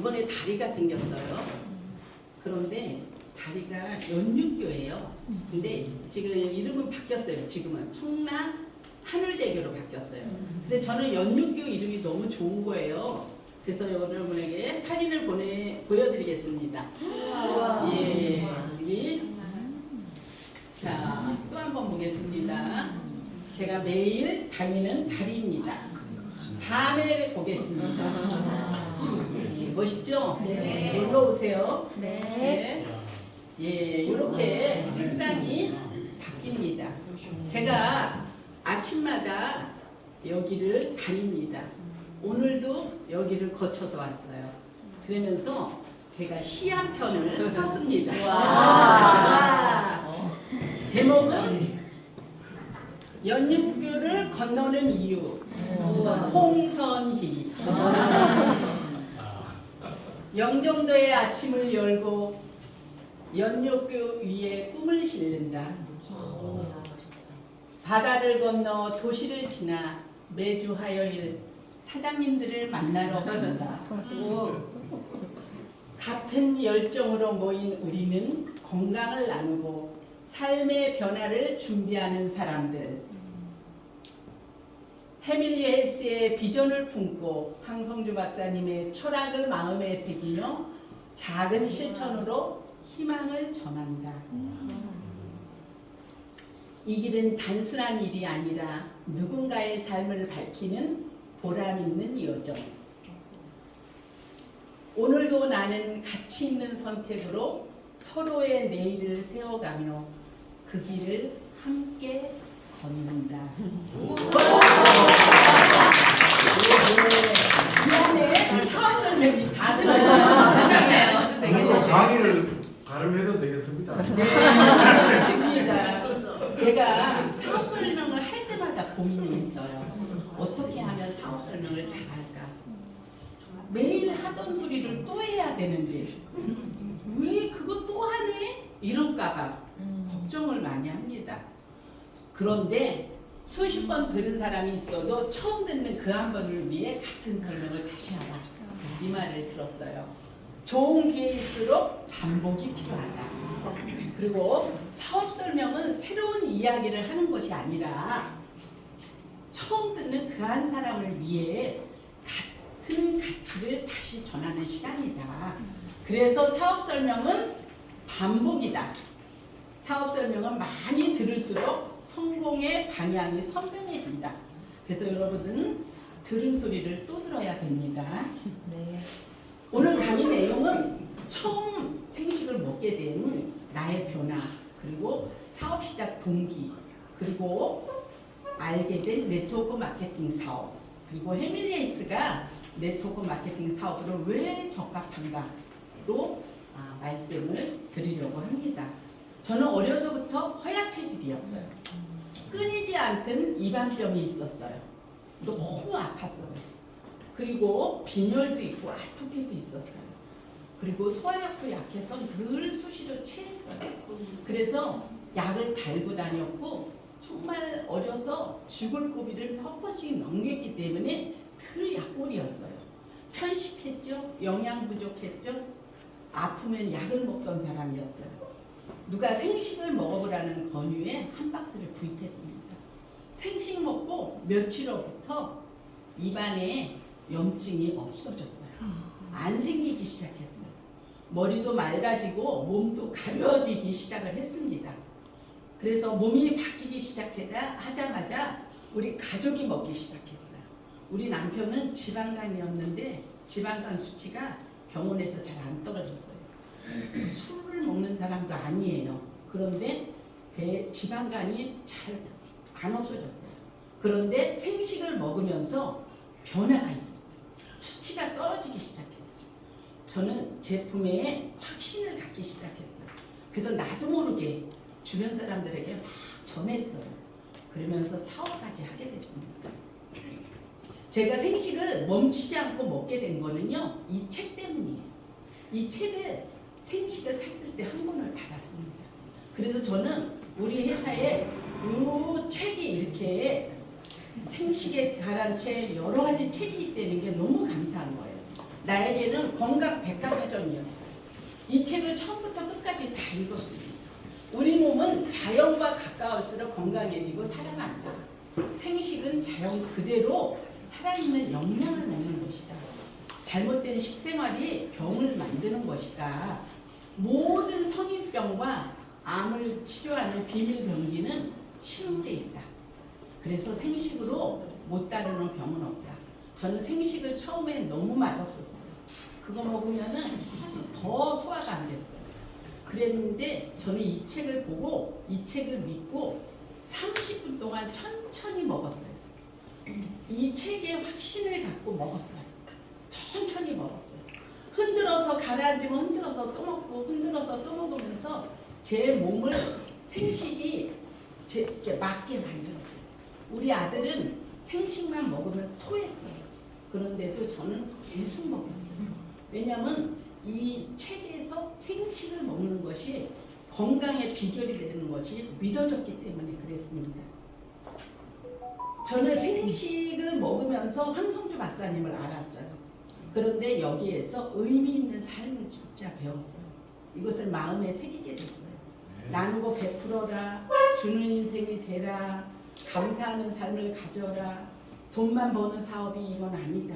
이번에 다리가 생겼어요. 그런데 다리가 연육교예요. 근데 지금 이름은 바뀌었어요. 지금은 청라 하늘대교로 바뀌었어요. 근데 저는 연육교 이름이 너무 좋은 거예요. 그래서 여러분에게 사진을 보여드리겠습니다. 예, 여기. 자, 또 한 번 보겠습니다. 제가 매일 다니는 다리입니다. 밤에 보겠습니다. 예, 멋있죠? 네. 놀러 오세요. 네. 예, 이렇게 색상이 바뀝니다. 제가 아침마다 여기를 다닙니다. 오늘도 여기를 거쳐서 왔어요. 그러면서 제가 시 한 편을 썼습니다. 제목은 연육교를 건너는 이유. 홍선희. 영종도의 아침을 열고 연육교 위에 꿈을 실는다. 바다를 건너 도시를 지나 매주 화요일 사장님들을 만나러 간다. 같은 열정으로 모인 우리는 건강을 나누고 삶의 변화를 준비하는 사람들. 해밀리 헬스의 비전을 품고 황성주 박사님의 철학을 마음에 새기며 작은 실천으로 희망을 전한다. 이 길은 단순한 일이 아니라 누군가의 삶을 밝히는 보람 있는 여정. 오늘도 나는 가치 있는 선택으로 서로의 내일을 세워가며 그 길을 함께 걷는다. 미안해. 사업 설명이 다 들어있어요. 그리고 강의를 가름해도 되겠습니다. 네, 맞습니다. 제가 사업 설명을 할 때마다 고민이 있어요. 어떻게 하면 사업 설명을 잘할까? 매일 하던 소리를 또 해야 되는데 왜 그거 또 하네? 이럴까봐 걱정을 많이 합니다. 그런데 수십 번 들은 사람이 있어도 처음 듣는 그 한 번을 위해 같은 설명을 다시 하라. 이 말을 들었어요. 좋은 기회일수록 반복이 필요하다. 그리고 사업 설명은 새로운 이야기를 하는 것이 아니라 처음 듣는 그 한 사람을 위해 같은 가치를 다시 전하는 시간이다. 그래서 사업 설명은 반복이다. 사업 설명은 많이 들을수록 성공의 방향이 선명해진다. 그래서 여러분은 들은 소리를 또 들어야 됩니다. 네. 오늘 강의 내용은 처음 생식을 먹게 된 나의 변화, 그리고 사업 시작 동기, 그리고 알게 된 네트워크 마케팅 사업, 그리고 해밀리에이스가 네트워크 마케팅 사업으로 왜 적합한가로 말씀을 드리려고 합니다. 저는 어려서부터 허약 체질이었어요. 끊이지 않던 입안병이 있었어요. 너무 아팠어요. 그리고 빈혈도 있고 아토피도 있었어요. 그리고 소화약도 약해서 늘 수시로 체했어요. 그래서 약을 달고 다녔고 정말 어려서 죽을 고비를 몇 번씩 넘겼기 때문에 늘 약골이었어요. 편식했죠. 영양 부족했죠. 아프면 약을 먹던 사람이었어요. 누가 생식을 먹어보라는 권유에 한 박스를 구입했습니다. 생식 먹고 며칠 후부터 입안에 염증이 없어졌어요. 안 생기기 시작했어요. 머리도 맑아지고 몸도 가벼워지기 시작을 했습니다. 그래서 몸이 바뀌기 하자마자 우리 가족이 먹기 시작했어요. 우리 남편은 지방간이었는데 지방간 수치가 병원에서 잘 안 떨어졌어요. 술을 먹는 사람도 아니에요. 그런데 지방간이 잘 안 없어졌어요. 그런데 생식을 먹으면서 변화가 있었어요. 수치가 떨어지기 시작했어요. 저는 제품에 확신을 갖기 시작했어요. 그래서 나도 모르게 주변 사람들에게 막 전했어요. 그러면서 사업까지 하게 됐습니다. 제가 생식을 멈추지 않고 먹게 된 거는요, 이 책 때문이에요. 이 책을 생식을 샀을 때 한 권을 받았습니다. 그래서 저는 우리 회사에 이 책이 이렇게 생식에 관한 책 여러 가지 책이 있다는 게 너무 감사한 거예요. 나에게는 건강 백과사전이었어요. 이 책을 처음부터 끝까지 다 읽었습니다. 우리 몸은 자연과 가까울수록 건강해지고 살아난다. 생식은 자연 그대로 살아있는 영양을 먹는 것이다. 잘못된 식생활이 병을 만드는 것이다. 모든 성인병과 암을 치료하는 비밀병기는 식물에 있다. 그래서 생식으로 못 다루는 병은 없다. 저는 생식을 처음에 너무 맛없었어요. 그거 먹으면은 계속 더 소화가 안 됐어요. 그랬는데 저는 이 책을 보고 이 책을 믿고 30분 동안 천천히 먹었어요. 이 책에 확신을 갖고 먹었어요. 천천히 먹었어요. 흔들어서 가라앉으면 흔들어서 또 먹고 흔들어서 또 먹으면서 제 몸을 생식이 제게 맞게 만들었어요. 우리 아들은 생식만 먹으면 토했어요. 그런데도 저는 계속 먹었어요. 왜냐하면 이 책에서 생식을 먹는 것이 건강의 비결이 되는 것이 믿어졌기 때문에 그랬습니다. 저는 생식을 먹으면서 황성주 박사님을 알았어요. 그런데 여기에서 의미 있는 삶을 진짜 배웠어요. 이것을 마음에 새기게 됐어요. 나누고 베풀어라, 주는 인생이 되라, 감사하는 삶을 가져라, 돈만 버는 사업이 이건 아니다.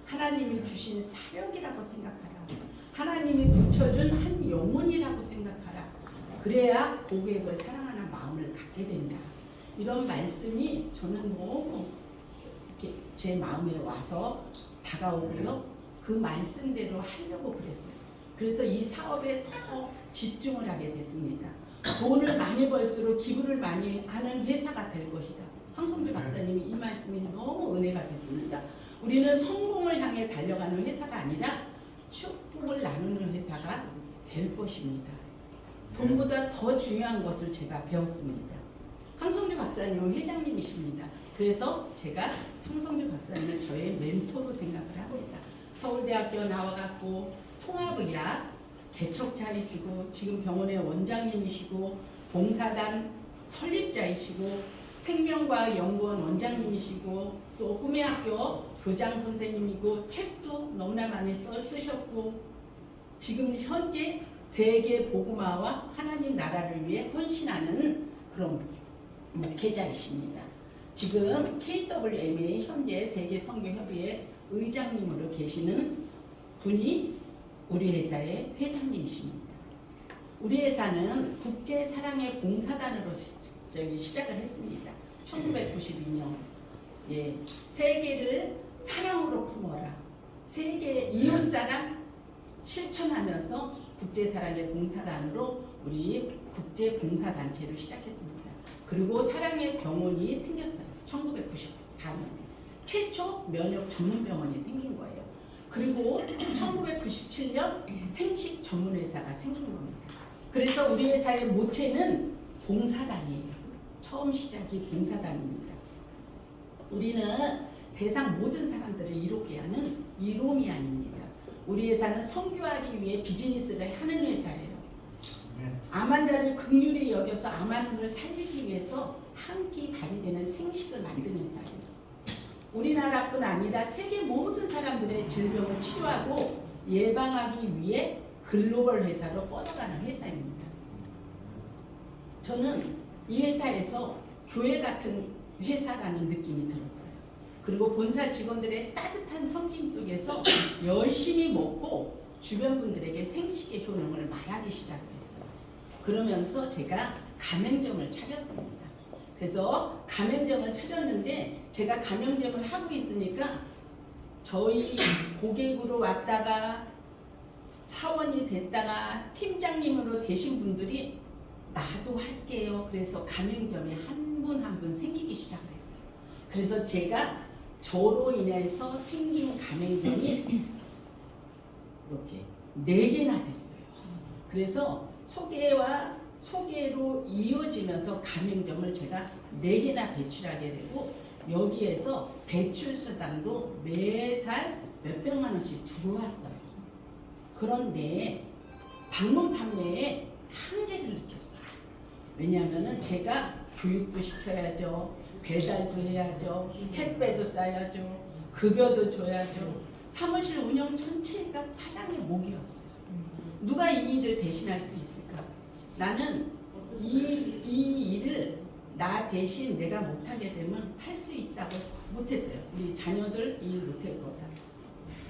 하나님이 주신 사역이라고 생각하라. 하나님이 붙여준 한 영혼이라고 생각하라. 그래야 고객을 사랑하는 마음을 갖게 된다. 이런 말씀이 저는 너무 이렇게 제 마음에 와서 다가오고요. 그 말씀대로 하려고 그랬어요. 그래서 이 사업에 더 집중을 하게 됐습니다. 돈을 많이 벌수록 기부를 많이 하는 회사가 될 것이다. 황성주 박사님이 이 말씀이 너무 은혜가 됐습니다. 우리는 성공을 향해 달려가는 회사가 아니라 축복을 나누는 회사가 될 것입니다. 돈보다 더 중요한 것을 제가 배웠습니다. 황성주 박사님은 회장님이십니다. 그래서 제가 황성주 박사님을 저의 멘토로 생각을 하고 있다. 서울대학교 나와갖고 통합의학 개척 차리시고 지금 병원의 원장님이시고 봉사단 설립자이시고 생명과학연구원 원장님이시고 또 꿈의 학교 교장 선생님이고 책도 너무나 많이 쓰셨고 지금 현재 세계 복음화와 하나님 나라를 위해 헌신하는 그런 목회자이십니다. 지금 KWMA 현재 세계 선교협의회 의장님으로 계시는 분이 우리 회사의 회장님이십니다. 우리 회사는 국제사랑의 봉사단으로 시작을 했습니다. 1992년. 예, 세계를 사랑으로 품어라. 세계 이웃사랑 실천하면서 국제사랑의 봉사단으로 우리 국제봉사단체를 시작했습니다. 그리고 사랑의 병원이 생겼어요. 1994년에. 최초 면역 전문병원이 생긴 거예요. 그리고 1997년 생식 전문회사가 생긴 겁니다. 그래서 우리 회사의 모체는 봉사단이에요. 처음 시작이 봉사단입니다. 우리는 세상 모든 사람들을 이롭게 하는 이롬이 아닙니다. 우리 회사는 선교하기 위해 비즈니스를 하는 회사예요. 암 환자를 긍휼히 여겨서 암 환자를 살리기 위해서 한 끼 밥이 되는 생식을 만드는 회사예요. 우리나라뿐 아니라 세계 모든 사람들의 질병을 치료하고 예방하기 위해 글로벌 회사로 뻗어가는 회사입니다. 저는 이 회사에서 교회 같은 회사라는 느낌이 들었어요. 그리고 본사 직원들의 따뜻한 섬김 속에서 열심히 먹고 주변 분들에게 생식의 효능을 말하기 시작했어요. 그러면서 제가 가맹점을 차렸습니다. 그래서 가맹점을 차렸는데 제가 가맹점을 하고 있으니까 저희 고객으로 왔다가 사원이 됐다가 팀장님으로 되신 분들이 나도 할게요. 그래서 가맹점이 한 분 한 분 생기기 시작을 했어요. 그래서 제가 저로 인해서 생긴 가맹점이 이렇게 4개나 됐어요. 그래서 소개로 이어지면서 가맹점을 제가 4개나 배출하게 되고 여기에서 배출 수당도 매달 몇백만 원씩 들어왔어요. 그런데 방문 판매에 한계를 느꼈어요. 왜냐하면 제가 교육도 시켜야죠. 배달도 해야죠. 택배도 싸야죠. 급여도 줘야죠. 사무실 운영 전체가 사장의 몫이었어요. 누가 이 일을 대신할 수 있을까? 나는 이 일을 나 대신 내가 못하게 되면 할 수 있다고 못했어요. 우리 자녀들 일 못할 거다.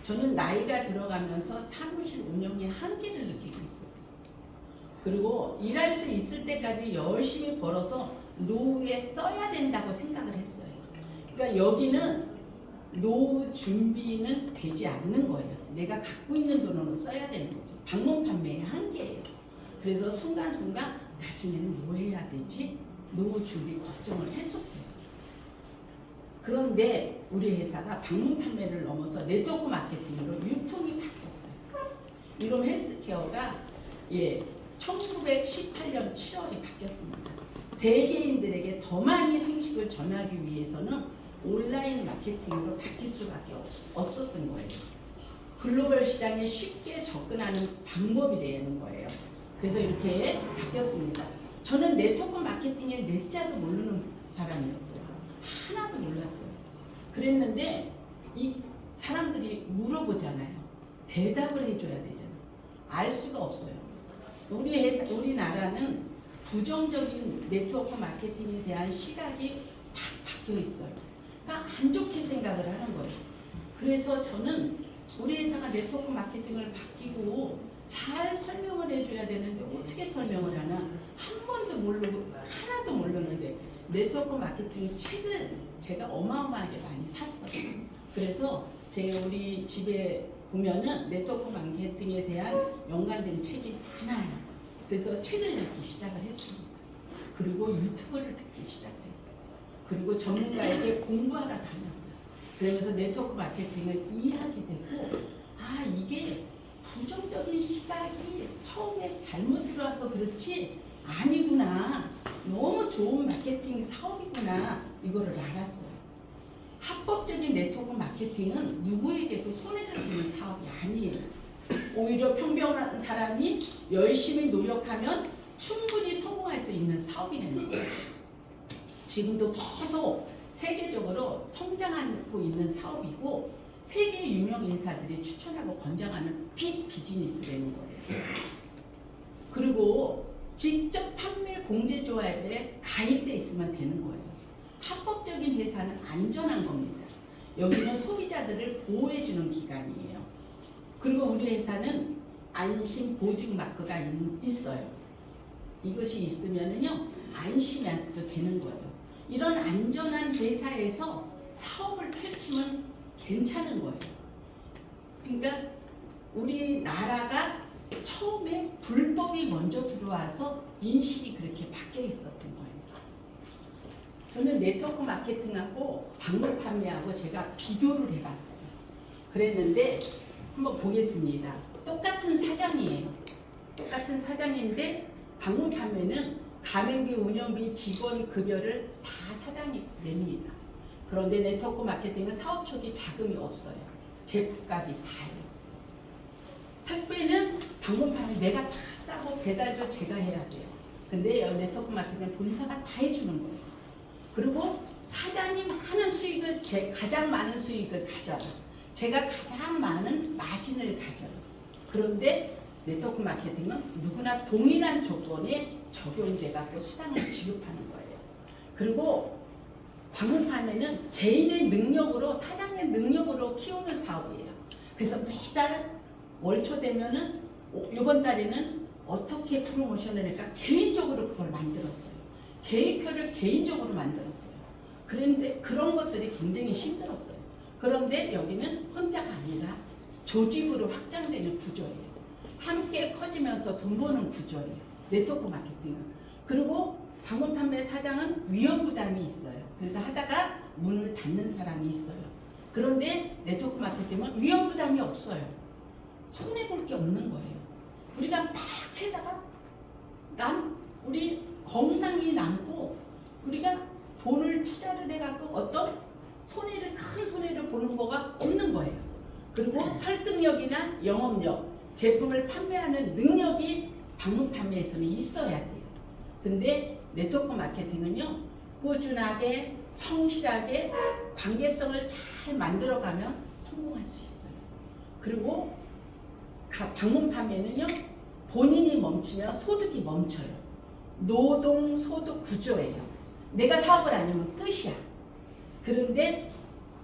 저는 나이가 들어가면서 사무실 운영의 한계를 느끼고 있었어요. 그리고 일할 수 있을 때까지 열심히 벌어서 노후에 써야 된다고 생각을 했어요. 그러니까 여기는 노후 준비는 되지 않는 거예요. 내가 갖고 있는 돈으로 써야 되는 거죠. 방문 판매의 한계예요. 그래서 순간순간 나중에는 뭐 해야 되지? 노후 준비 걱정을 했었어요. 그런데 우리 회사가 방문 판매를 넘어서 네트워크 마케팅으로 유통이 바뀌었어요. 이롬 헬스케어가 1918년 7월에 바뀌었습니다. 세계인들에게 더 많이 상식을 전하기 위해서는 온라인 마케팅으로 바뀔 수밖에 없었던 거예요. 글로벌 시장에 쉽게 접근하는 방법이 되는 거예요. 그래서 이렇게 바뀌었습니다. 저는 네트워크 마케팅의 넷자도 모르는 사람이었어요. 하나도 몰랐어요. 그랬는데 이 사람들이 물어보잖아요. 대답을 해줘야 되잖아요. 알 수가 없어요. 우리나라는 부정적인 네트워크 마케팅에 대한 시각이 딱 바뀌어 있어요. 그러니까 안 좋게 생각을 하는 거예요. 그래서 저는 우리 회사가 네트워크 마케팅을 바뀌고 잘 설명을 해줘야 되는데 어떻게 설명을 하나 한 번도 모르고 하나도 모르는데 네트워크 마케팅 책을 제가 어마어마하게 많이 샀어요. 그래서 우리 집에 보면은 네트워크 마케팅에 대한 연관된 책이 많아요. 그래서 책을 읽기 시작을 했습니다. 그리고 유튜브를 듣기 시작했어요. 그리고 전문가에게 공부하러 다녔어요. 그러면서 네트워크 마케팅을 이해하게 되고 이게 부정적인 시각이 처음에 잘못 들어와서 그렇지 아니구나. 너무 좋은 마케팅 사업이구나. 이거를 알았어요. 합법적인 네트워크 마케팅은 누구에게도 손해를 보는 사업이 아니에요. 오히려 평범한 사람이 열심히 노력하면 충분히 성공할 수 있는 사업이라는 거예요. 지금도 계속 세계적으로 성장하고 있는 사업이고 세계 유명 인사들이 추천하고 권장하는 빅 비즈니스라는 거예요. 그리고 직접 판매 공제조합에 가입돼 있으면 되는 거예요. 합법적인 회사는 안전한 겁니다. 여기는 소비자들을 보호해주는 기관이에요. 그리고 우리 회사는 안심 보증 마크가 있어요. 이것이 있으면은요 안심해도 되는 거예요. 이런 안전한 회사에서 사업을 펼치면 괜찮은 거예요. 그러니까 우리나라가 처음에 불법이 먼저 들어와서 인식이 그렇게 바뀌어 있었던 거예요. 저는 네트워크 마케팅하고 방문 판매하고 제가 비교를 해봤어요. 그랬는데 한번 보겠습니다. 똑같은 사장이에요. 똑같은 사장인데 방문 판매는 가맹비, 운영비, 직원 급여를 다 사장이 냅니다. 그런데 네트워크 마케팅은 사업 초기 자금이 없어요. 제품값이 다예요. 택배는 방문 판매 내가 다 싸고 배달도 제가 해야 돼요. 근데 네트워크 마케팅은 본사가 다 해주는 거예요. 그리고 사장이 많은 수익을 가장 많은 수익을 가져요. 제가 가장 많은 마진을 가져요. 그런데 네트워크 마케팅은 누구나 동일한 조건에 적용돼 갖고 수당을 지급하는 거예요. 그리고 방문 판매는 개인의 능력으로 사장의 능력으로 키우는 사업이에요. 그래서 매달 월초 되면은 이번 달에는 어떻게 프로모션을 할까 개인적으로 그걸 만들었어요. 계획표를 개인적으로 만들었어요. 그런데 그런 것들이 굉장히 힘들었어요. 그런데 여기는 혼자가 아니라 조직으로 확장되는 구조예요. 함께 커지면서 돈 버는 구조예요. 네트워크 마케팅은. 그리고 방문 판매 사장은 위험 부담이 있어요. 그래서 하다가 문을 닫는 사람이 있어요. 그런데 네트워크 마케팅은 위험 부담이 없어요. 손해볼 게 없는 거예요. 우리가 막 해다가 우리 건강이 남고 우리가 돈을 투자를 해갖고 어떤 큰 손해를 보는 거가 없는 거예요. 그리고 설득력이나 영업력, 제품을 판매하는 능력이 방문 판매에서는 있어야 돼요. 근데 네트워크 마케팅은요, 꾸준하게 성실하게 관계성을 잘 만들어가면 성공할 수 있어요. 그리고 방문 판매는요, 본인이 멈추면 소득이 멈춰요. 노동 소득 구조예요. 내가 사업을 안 하면 끝이야. 그런데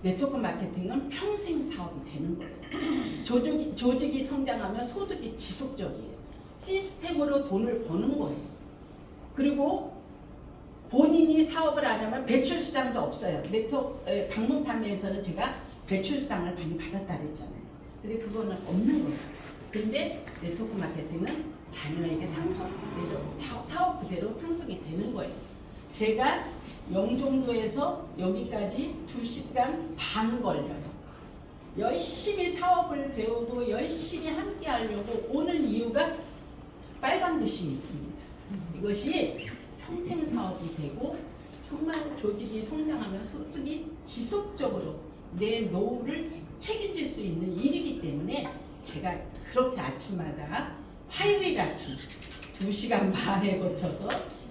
네트워크 마케팅은 평생 사업이 되는 거예요. 조직이 성장하면 소득이 지속적이에요. 시스템으로 돈을 버는 거예요. 그리고 본인이 사업을 안 하면 배출 수당도 없어요. 방문 판매에서는 제가 배출 수당을 많이 받았다 그랬잖아요. 근데 그거는 없는 거예요. 근데 네트워크 마케팅은 자녀에게 사업 그대로 상속이 되는 거예요. 제가 영종도에서 여기까지 2시간 반 걸려요. 열심히 사업을 배우고 열심히 함께 하려고 오는 이유가 빨간 글씨 있습니다. 이것이 평생 사업이 되고 정말 조직이 성장하면 소득이 지속적으로 내 노후를 책임질 수 있는 일이기 때문에 제가 그렇게 아침마다 화요일 아침 2시간 반에 거쳐서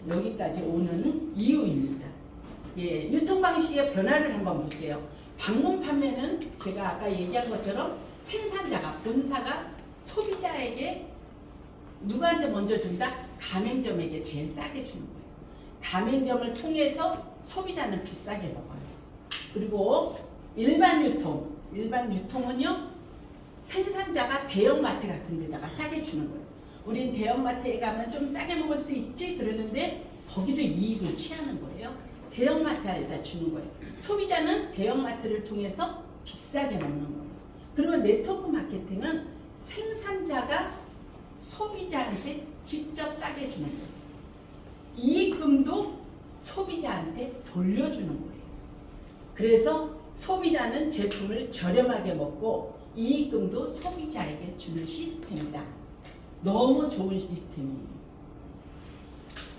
여기까지 오는 이유입니다. 예, 유통방식의 변화를 한번 볼게요. 방문 판매는 제가 아까 얘기한 것처럼 생산자가, 본사가 소비자에게 누구한테 먼저 준다? 가맹점에게 제일 싸게 주는 거예요. 가맹점을 통해서 소비자는 비싸게 먹어요. 그리고 일반 유통은요, 생산자가 대형마트 같은 데다가 싸게 주는 거예요. 우린 대형마트에 가면 좀 싸게 먹을 수 있지 그러는데 거기도 이익을 취하는 거예요. 대형마트에다 주는 거예요. 소비자는 대형마트를 통해서 비싸게 먹는 거예요. 그리고 네트워크 마케팅은 생산자가 소비자한테 직접 싸게 주는 거예요. 이익금도 소비자한테 돌려주는 거예요. 그래서 소비자는 제품을 저렴하게 먹고 이익금도 소비자에게 주는 시스템이다. 너무 좋은 시스템이에요.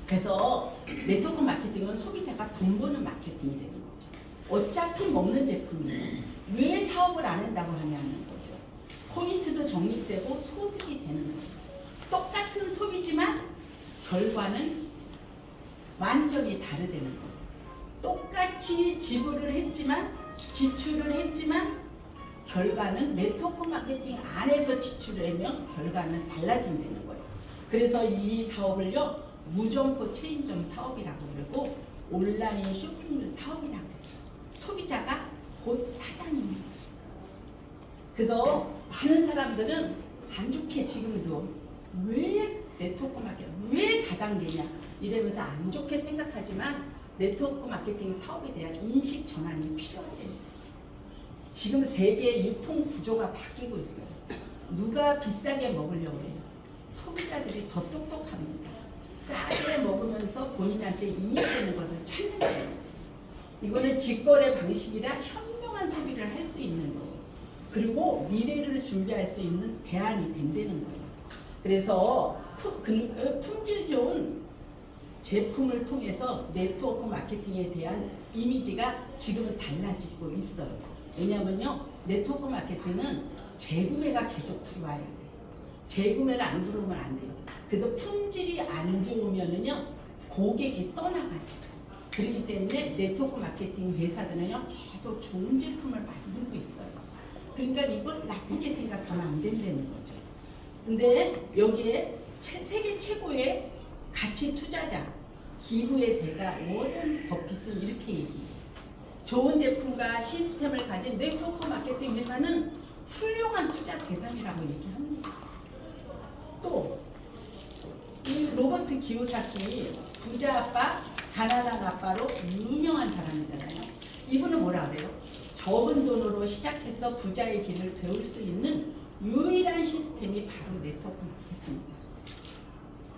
그래서 네트워크 마케팅은 소비자가 돈 버는 마케팅이 되는 거죠. 어차피 먹는 제품이에요. 왜 사업을 안 한다고 하냐는 거죠. 포인트도 적립되고 소득이 되는 거예요. 똑같은 소비지만 결과는 완전히 다르다는 거예요. 똑같이 지출을 했지만 결과는 네트워크 마케팅 안에서 지출을 하면 결과는 달라진다는 거예요. 그래서 이 사업을요, 무점포 체인점 사업이라고 그러고 온라인 쇼핑몰 사업이라고 해요. 소비자가 곧 사장입니다. 그래서 많은 사람들은 안 좋게 지금도 왜 네트워크 마케팅, 왜 다단계냐 이러면서 안 좋게 생각하지만 네트워크 마케팅 사업에 대한 인식 전환이 필요해요. 지금 세계의 유통 구조가 바뀌고 있어요. 누가 비싸게 먹으려고 해요? 소비자들이 더 똑똑합니다. 싸게 먹으면서 본인한테 이익되는 것을 찾는 거예요. 이거는 직거래 방식이라 현명한 소비를 할 수 있는 거예요. 그리고 미래를 준비할 수 있는 대안이 된다는 거예요. 그래서 품질 좋은 제품을 통해서 네트워크 마케팅에 대한 이미지가 지금은 달라지고 있어요. 왜냐하면요, 네트워크 마케팅은 재구매가 계속 들어와야 돼요. 재구매가 안 들어오면 안 돼요. 그래서 품질이 안 좋으면은요, 고객이 떠나가요. 그렇기 때문에 네트워크 마케팅 회사들은요, 계속 좋은 제품을 만들고 있어요. 그러니까 이걸 나쁘게 생각하면 안 된다는 거죠. 근데 여기에 세계 최고의 가치 투자자, 기부의 대가 워런 버핏은 이렇게 얘기해요. 좋은 제품과 시스템을 가진 네트워크 마케팅 회사는 훌륭한 투자 대상이라고 얘기합니다. 또 이 로버트 기요사키 부자 아빠, 가난한 아빠로 유명한 사람이잖아요. 이분은 뭐라 그래요? 적은 돈으로 시작해서 부자의 길을 배울 수 있는 유일한 시스템이 바로 네트워크 마케팅입니다.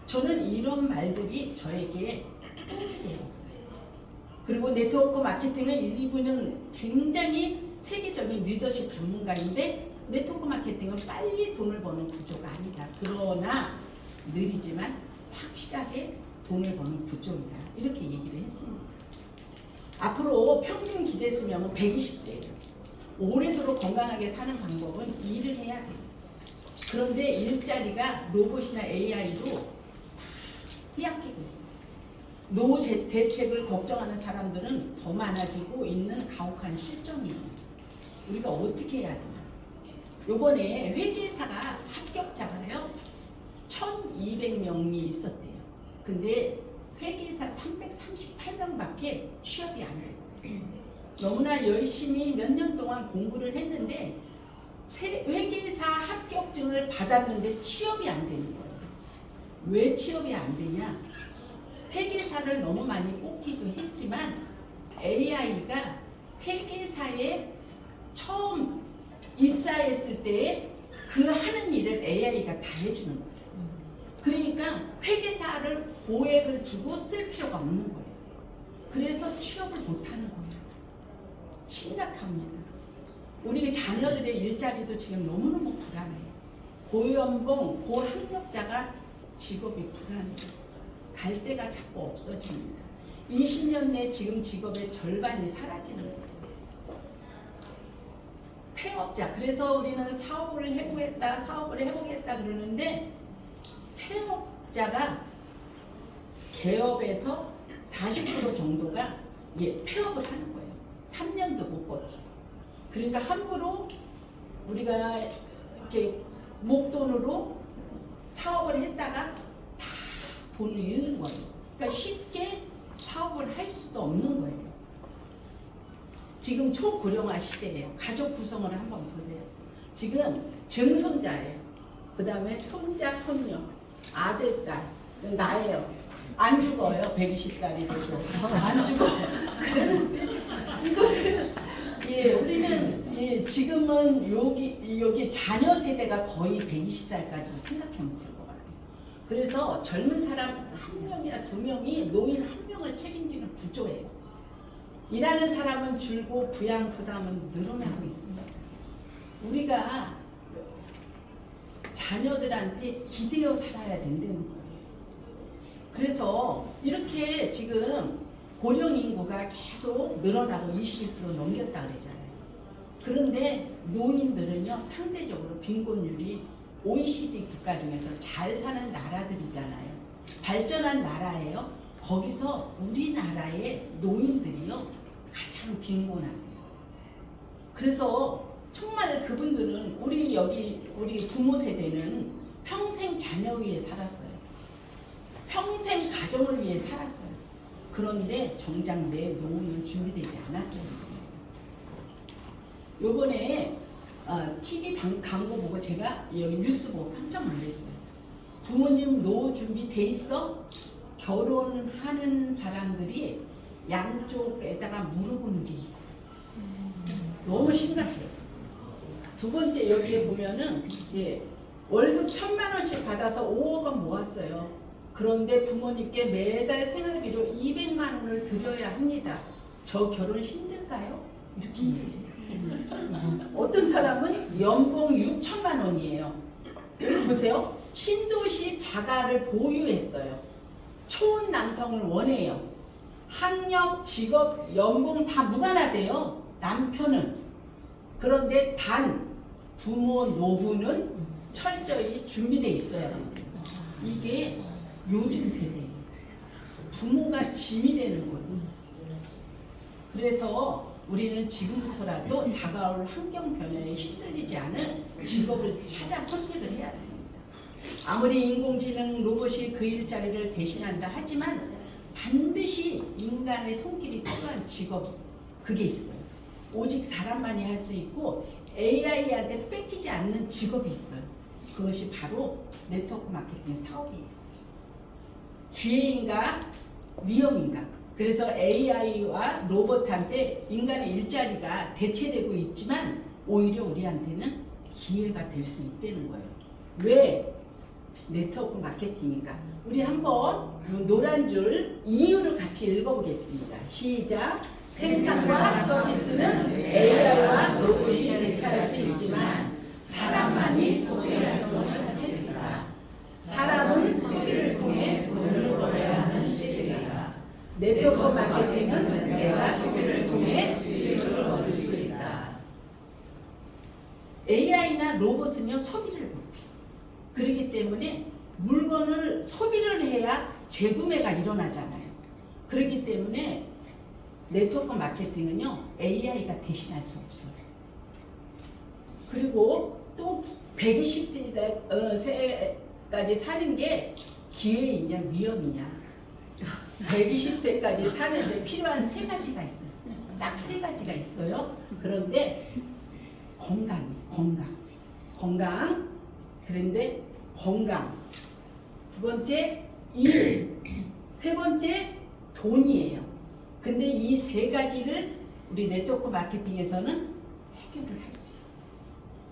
저는 이런 말들이 저에게 꿀이 되었어요. 그리고 네트워크 마케팅은 이분은 굉장히 세계적인 리더십 전문가인데 네트워크 마케팅은 빨리 돈을 버는 구조가 아니다. 그러나 느리지만 확실하게 돈을 버는 구조이다. 이렇게 얘기를 했습니다. 앞으로 평균 기대 수명은 120세예요. 오래도록 건강하게 사는 방법은 일을 해야 돼요. 그런데 일자리가 로봇이나 AI로 다 빼앗기고 있어요. 노후 대책을 걱정하는 사람들은 더 많아지고 있는 가혹한 실정이에요. 우리가 어떻게 해야 되나? 요번에 회계사가 합격자가요 1200명이 있었대요. 근데 회계사 338명밖에 취업이 안 돼요. 너무나 열심히 몇 년 동안 공부를 했는데 회계사 합격증을 받았는데 취업이 안 되는 거예요. 왜 취업이 안 되냐? 회계사를 너무 많이 뽑기도 했지만 AI가 회계사에 처음 입사했을 때 그 하는 일을 AI가 다 해주는 거예요. 그러니까 회계사를 고액을 주고 쓸 필요가 없는 거예요. 그래서 취업을 못하는 거예요. 심각합니다. 우리 자녀들의 일자리도 지금 너무너무 불안해요. 고연봉, 고학력자가 직업이 불안해요. 갈 데가 자꾸 없어집니다. 20년 내 지금 직업의 절반이 사라지는 거예요. 폐업자, 그래서 우리는 사업을 해보겠다 그러는데 폐업자가 개업에서 40% 정도가 폐업을 하는 거예요. 3년도 못 버티고. 그러니까 함부로 우리가 이렇게 목돈으로 사업을 했다가 다 돈을 잃는 거예요. 그러니까 쉽게 사업을 할 수도 없는 거예요. 지금 초고령화 시대예요. 가족 구성을 한번 보세요. 지금 증손자예요. 그 다음에 손자, 손녀, 아들, 딸, 나예요. 안 죽어요. 120살이 되고 안 죽어요. 그런데 이거를 우리는 지금은 여기 자녀 세대가 거의 120살까지 생각하면 될 것 같아요. 그래서 젊은 사람 한 명이나 두 명이 노인 한 명을 책임지는 구조예요. 일하는 사람은 줄고 부양 부담은 늘어나고 있습니다. 우리가 자녀들한테 기대어 살아야 된다는 거예요. 그래서 이렇게 지금 고령 인구가 계속 늘어나고 21% 넘겼다 그러잖아요. 그런데 노인들은요 상대적으로 빈곤율이 OECD 국가 중에서 잘 사는 나라들이잖아요. 발전한 나라예요. 거기서 우리나라의 노인들이요 가장 빈곤하대요. 그래서 정말 그분들은 우리 부모 세대는 평생 자녀 위에 살았어요. 평생 가정을 위해 살았어요. 그런데 정작 내 노후는 준비되지 않았다는 거예요. 요번에 TV 광고 보고 제가 여기 뉴스 보고 깜짝 놀랐어요. 부모님 노후 준비 돼 있어? 결혼하는 사람들이 양쪽에다가 물어보는 게 있고 너무 심각해요. 두 번째 여기에 보면은 월급 1,000만 원씩 받아서 5억 원 모았어요. 그런데 부모님께 매달 생활비로 200만 원을 드려야 합니다. 저 결혼 힘들까요? 이렇게 얘기해요. 어떤 사람은 연봉 6천만 원이에요. 여기 보세요. 신도시 자가를 보유했어요. 초혼 남성을 원해요. 학력, 직업, 연봉 다 무관하대요. 남편은. 그런데 단 부모 노후는 철저히 준비되어 있어야 됩니다. 이게 요즘 세대예요. 부모가 짐이 되는 거예요. 그래서 우리는 지금부터라도 다가올 환경 변화에 휩쓸리지 않은 직업을 찾아 선택을 해야 됩니다. 아무리 인공지능 로봇이 그 일자리를 대신한다 하지만 반드시 인간의 손길이 필요한 직업 그게 있어요. 오직 사람만이 할 수 있고 AI한테 뺏기지 않는 직업이 있어요. 그것이 바로 네트워크 마케팅 사업이에요. 기회인가 위험인가. 그래서 AI와 로봇한테 인간의 일자리가 대체되고 있지만 오히려 우리한테는 기회가 될 수 있다는 거예요. 왜? 네트워크 마케팅인가. 우리 한번 노란 줄 이유를 같이 읽어보겠습니다. 시작. 생산과 서비스는 AI와 로봇이 대체할 수 있지만 사람만이 소비 활동을 할 수 있다. 사람은 소비를 통해 돈을 벌어야 하는 시대이다. 네트워크 마케팅은 내가 소비를 통해 수익을 얻을 수 있다. AI나 로봇은요 소비를 못해요. 그렇기 때문에 물건을 소비를 해야 재구매가 일어나잖아요. 그렇기 때문에 네트워크 마케팅은요 AI가 대신할 수 없어요. 그리고 또 120세까지 사는 게 기회이냐 위험이냐. 120세까지 사는데 필요한 세 가지가 있어요. 딱 세 가지가 있어요. 그런데 건강. 그런데 건강. 두 번째 일. 세 번째 돈이에요. 근데 이 세 가지를 우리 네트워크 마케팅에서는 해결을 할 수 있어요.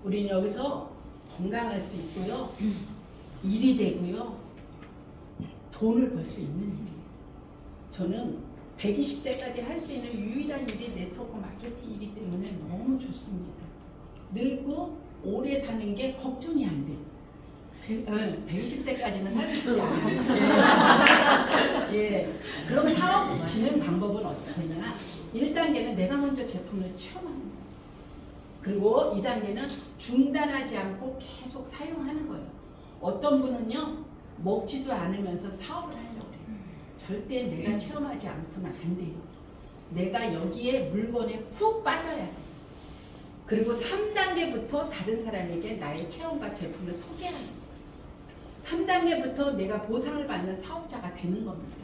우리는 여기서 건강할 수 있고요. 일이 되고요. 돈을 벌 수 있는 일이에요. 저는 120세까지 할 수 있는 유일한 일이 네트워크 마케팅이기 때문에 너무 좋습니다. 늙고 오래 사는 게 걱정이 안 돼요. 120세까지는 살고 싶지 않아요. 예. 그럼 사업 진행 방법은 어떻게 하냐? 1단계는 내가 먼저 제품을 체험하는 거예요. 그리고 2단계는 중단하지 않고 계속 사용하는 거예요. 어떤 분은요, 먹지도 않으면서 사업을 하려고 해요. 절대 내가 체험하지 않고는 안 돼요. 내가 여기에 물건에 푹 빠져야 돼요. 그리고 3단계부터 다른 사람에게 나의 체험과 제품을 소개하는 거예요. 3단계부터 내가 보상을 받는 사업자가 되는 겁니다.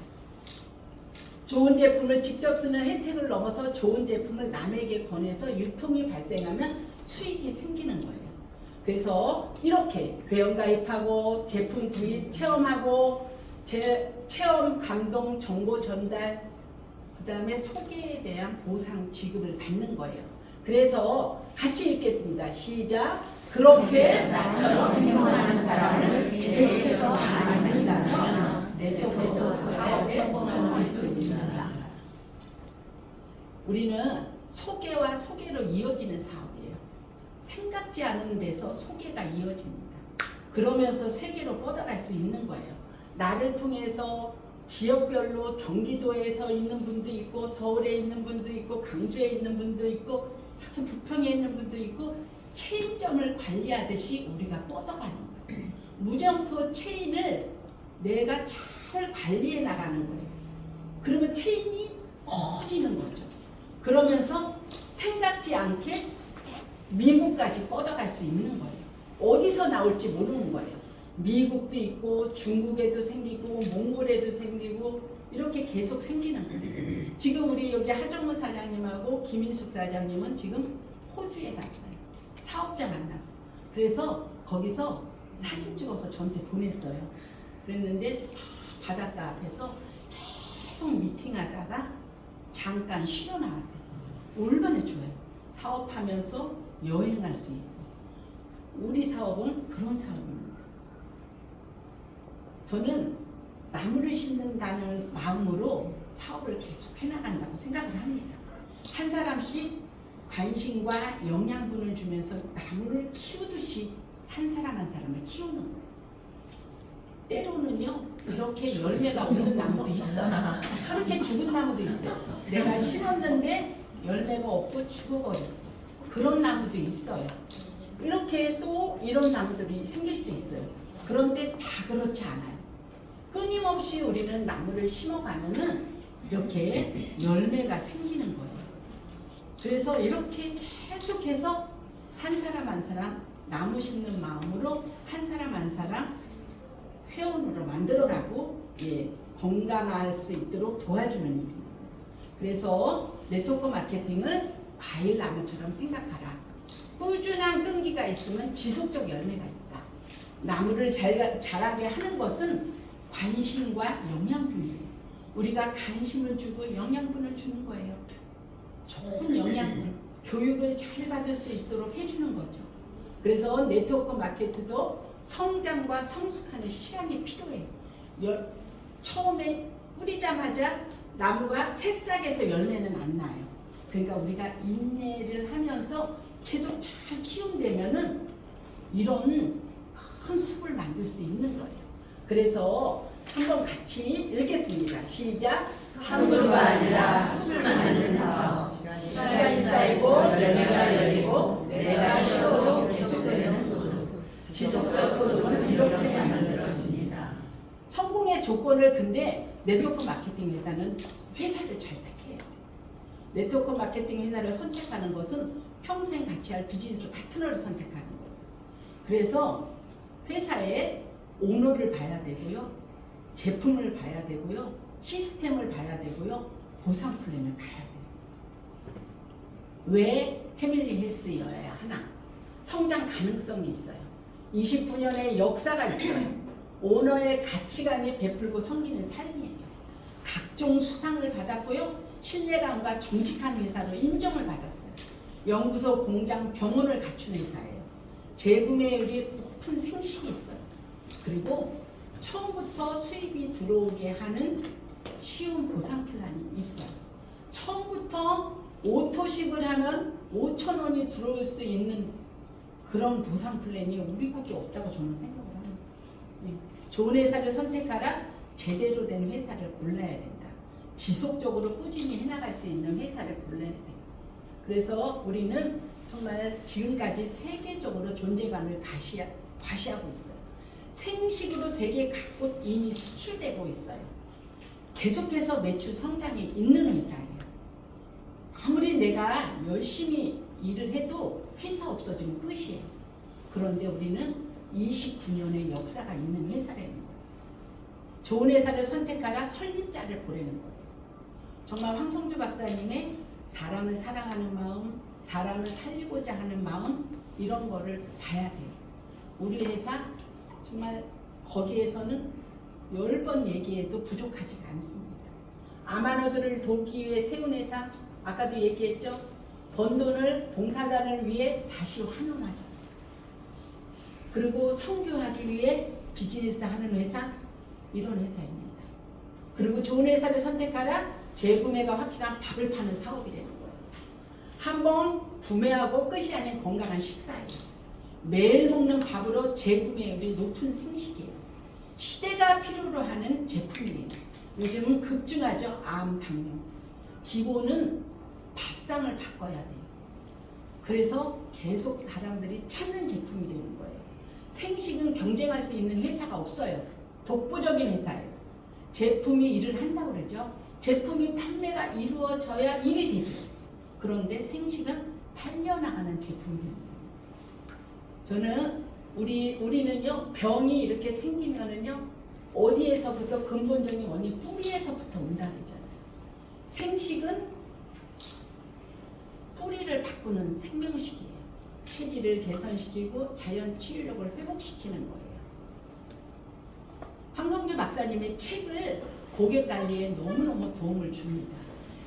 좋은 제품을 직접 쓰는 혜택을 넘어서 좋은 제품을 남에게 권해서 유통이 발생하면 수익이 생기는 거예요. 그래서 이렇게 회원가입하고 제품 구입 체험하고 체험 감동 정보 전달 그 다음에 소개에 대한 보상 지급을 받는 거예요. 그래서 같이 읽겠습니다. 시작. 그렇게 나처럼 행동하는 사람을 계속해서 만든다면 네트워크 사업에 성공할 수 있습니다. 우리는 소개와 소개로 이어지는 사업이에요. 생각지 않은 데서 소개가 이어집니다. 그러면서 세계로 뻗어갈 수 있는 거예요. 나를 통해서 지역별로 경기도에서 있는 분도 있고 서울에 있는 분도 있고 강주에 있는 분도 있고 이렇게 부평에 있는 분도 있고 체인점을 관리하듯이 우리가 뻗어가는 거예요. 무점포 체인을 내가 잘 관리해 나가는 거예요. 그러면 체인이 커지는 거죠. 그러면서 생각지 않게 미국까지 뻗어갈 수 있는 거예요. 어디서 나올지 모르는 거예요. 미국도 있고 중국에도 생기고 몽골에도 생기고 이렇게 계속 생기는 거예요. 지금 우리 여기 하정우 사장님하고 김인숙 사장님은 지금 호주에 갔어요. 사업자 만나서. 그래서 거기서 사진 찍어서 저한테 보냈어요. 그랬는데 바닷가 앞에서 계속 미팅하다가 잠깐 쉬러 나왔대요. 얼마나 좋아요. 사업하면서 여행할 수 있고. 우리 사업은 그런 사업입니다. 저는 나무를 심는다는 마음으로 사업을 계속 해나간다고 생각을 합니다. 한 사람씩 관심과 영양분을 주면서 나무를 키우듯이 한 사람 한 사람을 키우는 거예요. 때로는요 이렇게 열매가 없는 나무도 있어요. 저렇게 죽은 나무도 있어요. 내가 심었는데 열매가 없고 죽어버렸어. 그런 나무도 있어요. 이렇게 또 이런 나무들이 생길 수 있어요. 그런데 다 그렇지 않아요. 끊임없이 우리는 나무를 심어가면은 이렇게 열매가 생기는 거예요. 그래서 이렇게 계속해서 한 사람 한 사람 나무 심는 마음으로 한 사람 한 사람 회원으로 만들어가고 건강할 수 있도록 도와주는 일입니다. 그래서 네트워크 마케팅을 과일 나무처럼 생각하라. 꾸준한 끈기가 있으면 지속적 열매가 있다. 나무를 자라게 하는 것은 관심과 영양분이에요. 우리가 관심을 주고 영양분을 주는 거예요. 좋은 영양분, 교육을 잘 받을 수 있도록 해주는 거죠. 그래서 네트워크 마케팅도 성장과 성숙하는 시간이 필요해요. 처음에 뿌리자마자 나무가 새싹에서 열매는 안 나요. 그러니까 우리가 인내를 하면서 계속 잘 키운다면은 이런 큰 숲을 만들 수 있는 거예요. 그래서 한번 같이 읽겠습니다. 시작. 함부로가 아니라 숲을 만드는 사업. 시간이 쌓이고 열매가 열리고 내가 쉬어도 계속되는 소득. 지속적 소득은 이렇게 만들어집니다. 성공의 조건을 근데 네트워크 마케팅 회사는 회사를 잘 택해요. 네트워크 마케팅 회사를 선택하는 것은 평생 같이 할 비즈니스 파트너를 선택하는 거예요. 그래서 회사의 오너를 봐야 되고요. 제품을 봐야 되고요. 시스템을 봐야 되고요. 보상 플랜을 봐야 돼요. 왜 패밀리 헬스여야 하나? 성장 가능성이 있어요. 29년의 역사가 있어요. 오너의 가치관이 베풀고 섬기는 삶이에요. 각종 수상을 받았고요. 신뢰감과 정직한 회사로 인정을 받았어요. 연구소, 공장, 병원을 갖춘 회사예요. 재구매율이 높은 생식이 있어요. 그리고 처음부터 수입이 들어오게 하는 쉬운 보상 플랜이 있어요. 처음부터 오토식을 하면 5,000원이 들어올 수 있는 그런 보상 플랜이 우리밖에 없다고 저는 생각을 합니다. 네. 좋은 회사를 선택하라. 제대로 된 회사를 골라야 된다. 지속적으로 꾸준히 해나갈 수 있는 회사를 골라야 돼요. 그래서 우리는 정말 지금까지 세계적으로 존재감을 과시하고 있어요. 생식으로 세계 각곳 이미 수출되고 있어요. 계속해서 매출 성장이 있는 회사예요. 아무리 내가 열심히 일을 해도 회사 없어지면 끝이에요. 그런데 우리는 29년의 역사가 있는 회사라는 거예요. 좋은 회사를 선택하라. 설립자를 보내는 거예요. 정말 황성주 박사님의 사람을 사랑하는 마음, 사람을 살리고자 하는 마음, 이런 거를 봐야 돼요. 우리 회사 정말 거기에서는 10번 얘기해도 부족하지가 않습니다. 아마너들을 돕기 위해 세운 회사, 아까도 얘기했죠. 번 돈을 봉사단을 위해 다시 환원하자. 그리고 선교하기 위해 비즈니스 하는 회사, 이런 회사입니다. 그리고 좋은 회사를 선택하라. 재구매가 확실한 밥을 파는 사업이 되는 거예요. 한번 구매하고 끝이 아닌 건강한 식사예요. 매일 먹는 밥으로 재구매율이 높은 생식이에요. 시대가 필요로 하는 제품이에요. 요즘은 급증하죠. 암, 당뇨. 기본은 밥상을 바꿔야 돼요. 그래서 계속 사람들이 찾는 제품이 되는 거예요. 생식은 경쟁할 수 있는 회사가 없어요. 독보적인 회사예요. 제품이 일을 한다고 그러죠. 제품이 판매가 이루어져야 일이 되죠. 그런데 생식은 팔려나가는 제품이 됩니다. 저는 우리는요, 병이 이렇게 생기면은요, 어디에서부터 근본적인 원인, 뿌리에서부터 온다 그러잖아요. 생식은 뿌리를 바꾸는 생명식이에요. 체질을 개선시키고 자연 치유력을 회복시키는 거예요. 황성주 박사님의 책을 고객 관리에 너무너무 도움을 줍니다.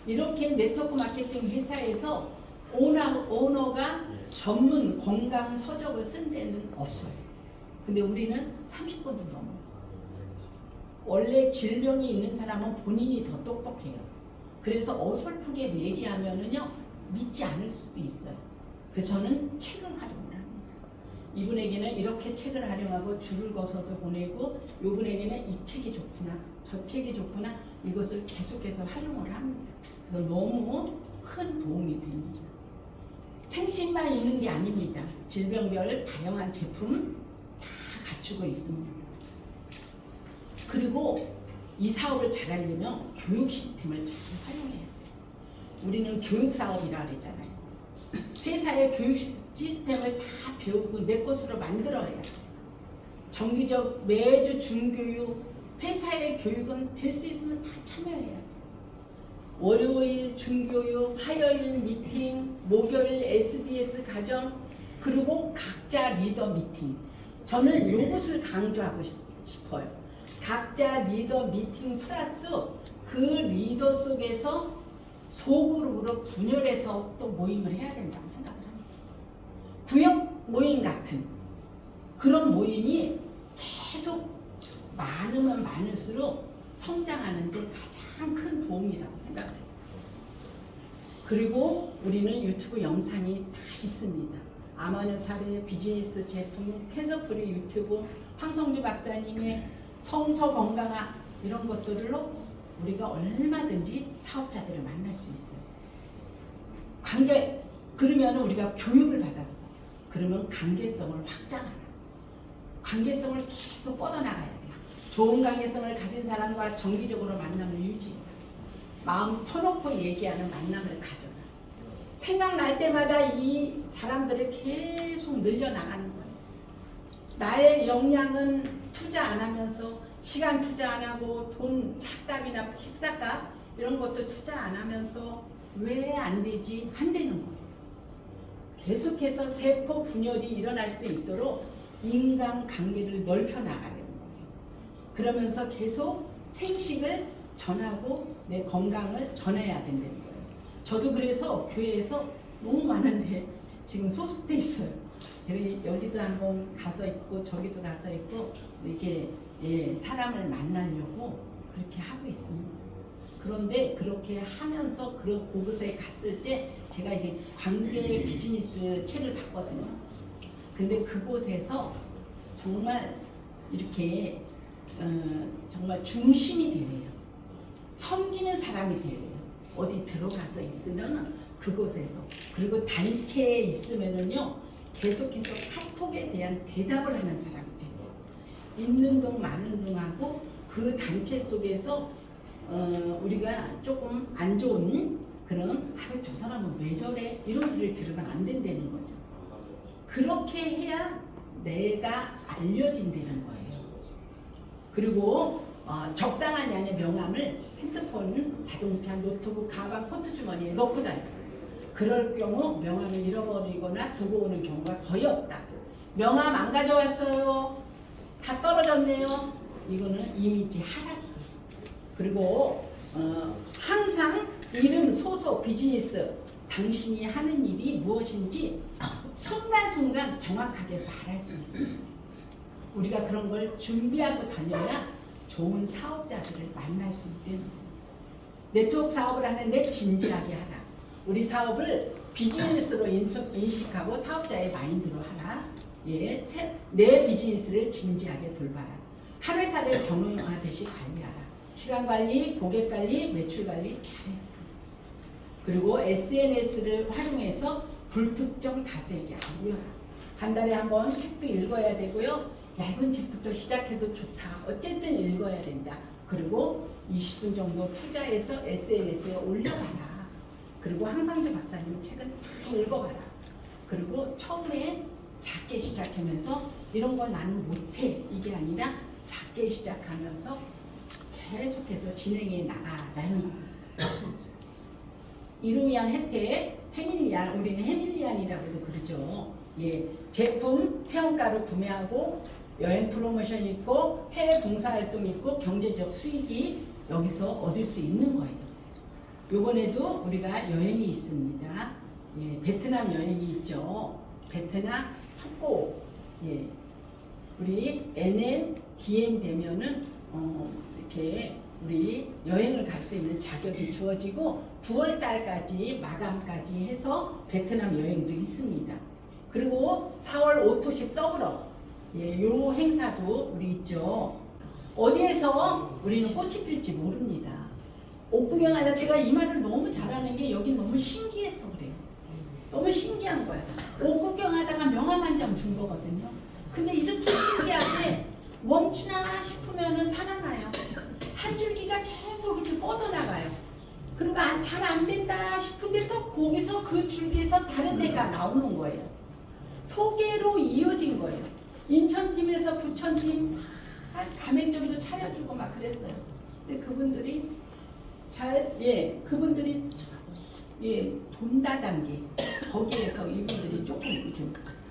이렇게 네트워크 마케팅 회사에서 오너가 전문 건강 서적을 쓴 데는 없어요. 근데 우리는 30권도 넘어요. 원래 질병이 있는 사람은 본인이 더 똑똑해요. 그래서 어설프게 얘기하면은요, 믿지 않을 수도 있어요. 그래서 저는 책을 활용을 합니다. 이분에게는 이렇게 책을 활용하고 줄을 거서도 보내고, 이분에게는 이 책이 좋구나, 저 책이 좋구나, 이것을 계속해서 활용을 합니다. 그래서 너무 큰 도움이 됩니다. 생식만 있는 게 아닙니다. 질병별 다양한 제품 다 갖추고 있습니다. 그리고 이 사업을 잘하려면 교육 시스템을 잘 활용해야 돼요. 우리는 교육 사업이라 그러잖아요. 회사의 교육 시스템을 다 배우고 내 것으로 만들어야 돼요. 정기적 매주 준교육, 회사의 교육은 될 수 있으면 다 참여해야 돼요. 월요일 준교육, 화요일 미팅, 목요일 SDS 가정, 그리고 각자 리더 미팅. 저는 이것을 강조하고 싶어요. 각자 리더 미팅 플러스 그 리더 속에서 소그룹으로 분열해서 또 모임을 해야 된다고 생각을 합니다. 구역 모임 같은 그런 모임이 계속 많으면 많을수록 성장하는 데 가장 큰 도움이라고 생각해요. 그리고 우리는 유튜브 영상이 다 있습니다. 아마노 사례, 비즈니스 제품, 캔서프리 유튜브, 황성주 박사님의 성서 건강학, 이런 것들로 우리가 얼마든지 사업자들을 만날 수 있어요. 그러면 우리가 교육을 받았어. 그러면 관계성을 확장하라. 관계성을 계속 뻗어나가야 돼요. 좋은 관계성을 가진 사람과 정기적으로 만남을 유지해라. 마음 터놓고 얘기하는 만남을 가져라. 생각날 때마다 이 사람들을 계속 늘려나가는 거예요. 나의 역량은 투자 안 하면서 시간 투자 안 하고 돈 차값이나 식사값 이런 것도 투자 안 하면서 왜 안 되지? 안 되는 거예요. 계속해서 세포 분열이 일어날 수 있도록 인간관계를 넓혀 나가는 거예요. 그러면서 계속 생식을 전하고 내 건강을 전해야 된다는 거예요. 저도 그래서 교회에서 너무 많은데 지금 소속돼 있어요. 여기도 한번 가서 있고 저기도 가서 있고 이렇게 사람을 만나려고 그렇게 하고 있습니다. 그런데 그렇게 하면서 그런 곳에 갔을 때 제가 이게 관계 비즈니스 책을 봤거든요. 근데 그곳에서 정말 이렇게 정말 중심이 되래요. 섬기는 사람이 되래요. 어디 들어가서 있으면 그곳에서 그리고 단체에 있으면은요 계속해서 카톡에 대한 대답을 하는 사람이 돼요. 있는 동 많은 동하고 그 단체 속에서 우리가 조금 안 좋은 그런 저 사람은 왜 저래 이런 소리를 들으면 안 된다는 거죠. 그렇게 해야 내가 알려진다는 거예요. 그리고 적당한 양의 명함을 핸드폰, 자동차, 노트북, 가방, 코트 주머니에 넣고 다녀요. 그럴 경우 명함을 잃어버리거나 두고 오는 경우가 거의 없다. 명함 안 가져왔어요. 다 떨어졌네요. 이거는 이미지 하락이에요. 그리고 항상 이름, 소속, 비즈니스, 당신이 하는 일이 무엇인지 순간순간 정확하게 말할 수 있어요. 우리가 그런 걸 준비하고 다녀야 좋은 사업자들을 만날 수 있다는 거예요. 네트워크 사업을 하는데 진지하게 하라. 우리 사업을 비즈니스로 인식하고 사업자의 마인드로 하라. 예, 내 비즈니스를 진지하게 돌봐라. 한 회사를 경영하듯이 관리하라. 시간 관리, 고객 관리, 매출 관리 잘해라. 그리고 SNS를 활용해서 불특정 다수에게 알려라. 한 달에 한 번 책도 읽어야 되고요. 얇은 책부터 시작해도 좋다. 어쨌든 읽어야 된다. 그리고 20분 정도 투자해서 SNS에 올려봐라. 그리고 항상주 박사님 책은 다 읽어봐라. 그리고 처음에 작게 시작하면서 이런 거 나는 못해 이게 아니라 작게 시작하면서 계속해서 진행해 나가라는 겁니다. 이를 위한 혜택, 해밀리안, 우리는 해밀리안이라고도 그러죠. 예, 제품 회원가로 구매하고 여행 프로모션 있고 해외 봉사활동 있고 경제적 수익이 여기서 얻을 수 있는 거예요. 요번에도 우리가 여행이 있습니다. 예, 베트남 여행이 있죠. 베트남 푸꼬. 예, 우리 NN, DN 되면은 이렇게 우리 여행을 갈 수 있는 자격이 주어지고 9월 달까지 마감까지 해서 베트남 여행도 있습니다. 그리고 4월 오토십 더블업 예, 요 행사도 우리 있죠. 어디에서 우리는 꽃이 필지 모릅니다. 옷 구경하다 제가 이 말을 너무 잘하는 게 여기 너무 신기해서 그래요. 너무 신기한 거야. 옷 구경하다가 명함 한 장 준 거거든요. 근데 이렇게 신기하게 멈추나 싶으면은 살아나요. 한 줄기가 계속 이렇게 뻗어나가요. 그리고 잘 안 된다 싶은데 또 거기서 그 줄기에서 다른 데가 나오는 거예요. 소개로 이어진 거예요. 인천팀에서 부천팀 가맹점도 차려주고 막 그랬어요. 근데 그분들이 그분들이 돈다단계 거기에서 이분들이 조금 이렇게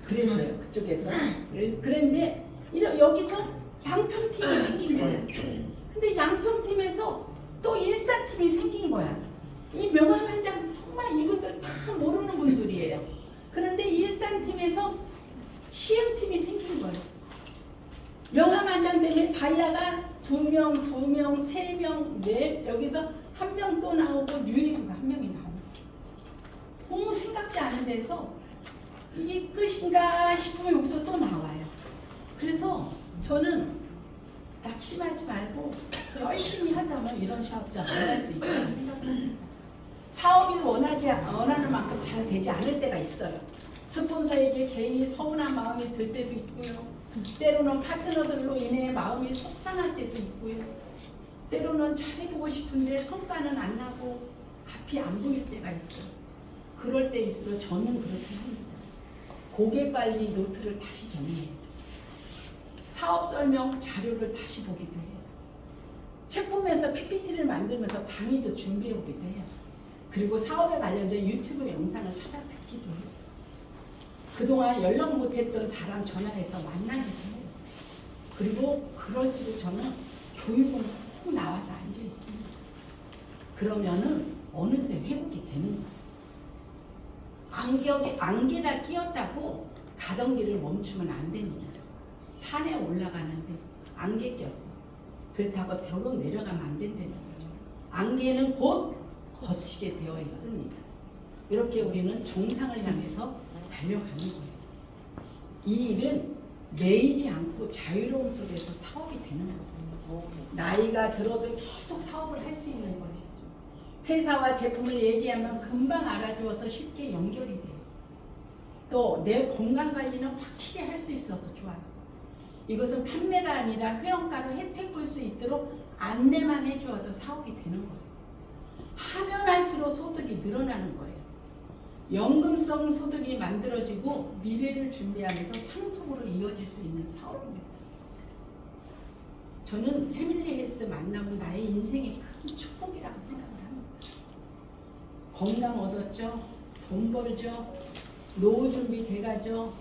그랬어요. 그쪽에서. 그런데 여기서 양평팀이 생긴 거예요. 근데 양평팀에서 또 일사팀이 생긴 거야. 이 명함 한 장 정말 이분들 다 모르는 분들이에요. 그런데 일산팀에서 시흥팀이 생긴 거예요. 명함 한 장 때문에 다이아가 2명, 2명, 3명, 4 여기서 1명 또 나오고 뉴에이브가 1명이 나오고 너무 생각지 않은 데서 이게 끝인가 싶으면 여기서 또 나와요. 그래서 저는 낙심하지 말고 열심히 한다면 이런 사업자 만날 수 있다고 생각합니다. 사업이 원하는 만큼 잘 되지 않을 때가 있어요. 스폰서에게 괜히 서운한 마음이 들 때도 있고요. 때로는 파트너들로 인해 마음이 속상할 때도 있고요. 때로는 잘해보고 싶은데 성과는 안 나고 앞이 안 보일 때가 있어요. 그럴 때일수록 저는 그렇게 합니다. 고객 관리 노트를 다시 정리해요. 사업 설명 자료를 다시 보기도 해요. 책 보면서 PPT를 만들면서 강의도 준비해 오기도 해요. 그리고 사업에 관련된 유튜브 영상을 찾아 듣기도 해요. 그동안 연락 못했던 사람 전화해서 만나기도 해요. 그리고 그럴수록 저는 교육은 꼭 나와서 앉아 있습니다. 그러면은 어느새 회복이 되는 거예요. 안개가 끼었다고 가던 길을 멈추면 안 됩니다. 산에 올라가는데 안개 꼈어. 그렇다고 벽으로 내려가면 안 된다는 거죠. 안개는 곧 거치게 되어 있습니다. 이렇게 우리는 정상을 향해서 달려가는 거예요. 이 일은 매이지 않고 자유로운 속에서 사업이 되는 거예요. 나이가 들어도 계속 사업을 할 수 있는 거예요. 회사와 제품을 얘기하면 금방 알아주어서 쉽게 연결이 돼요. 또 내 건강관리는 확실히 할 수 있어서 좋아요. 이것은 판매가 아니라 회원가로 혜택 볼 수 있도록 안내만 해주어도 사업이 되는 거예요. 하면 할수록 소득이 늘어나는 거예요. 연금성 소득이 만들어지고 미래를 준비하면서 상속으로 이어질 수 있는 사업입니다. 저는 패밀리 헬스 만남은 나의 인생의 큰 축복이라고 생각을 합니다. 건강 얻었죠. 돈 벌죠. 노후 준비 돼가죠.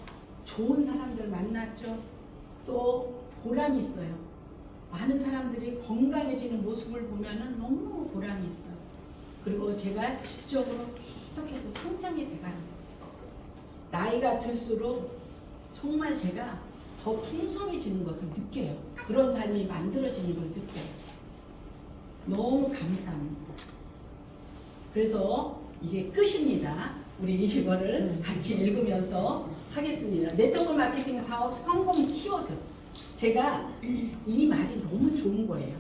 좋은 사람들 만났죠. 또 보람이 있어요. 많은 사람들이 건강해지는 모습을 보면은 너무너무 보람이 있어요. 그리고 제가 지적으로 계속해서 성장이 돼가는 거예요. 나이가 들수록 정말 제가 더 풍성해지는 것을 느껴요. 그런 삶이 만들어지는 걸 느껴요. 너무 감사합니다. 그래서 이게 끝입니다. 우리 이거를 같이 읽으면서 하겠습니다. 네트워크 마케팅 사업 성공 키워드. 제가 이 말이 너무 좋은 거예요.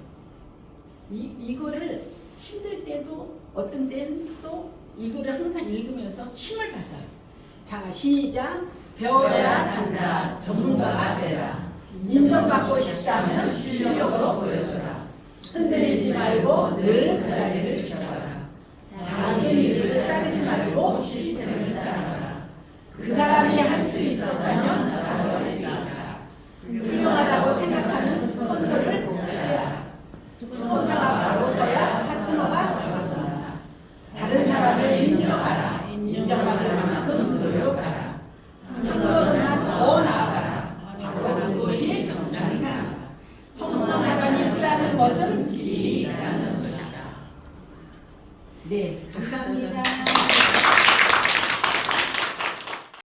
이거를 힘들 때도 어떤 때는 또 이거를 항상 읽으면서 힘을 받아요. 자, 시작. 배워야 한다. 전문가가 되라. 인정받고 싶다면 실력으로 보여줘라. 흔들리지 말고 늘 그 자리를 지켜라. 작은 일을 따르지 말고 시스템을 따라가라. 그 사람이 할 수 있었다면 나도 할 수 있다. 훌륭하다고 생각하는 스폰서를 복제하라. 스폰서가 바로 서야 파트너가 바로 서라. 다른 사람을 인정하라. 인정받을 만큼 노력하라. 한 걸음만 더 나아가라. 바로 그것이 정상이다. 성공한 사람이 있다는 것은 길이 있다는 것이다. 네, 감사합니다.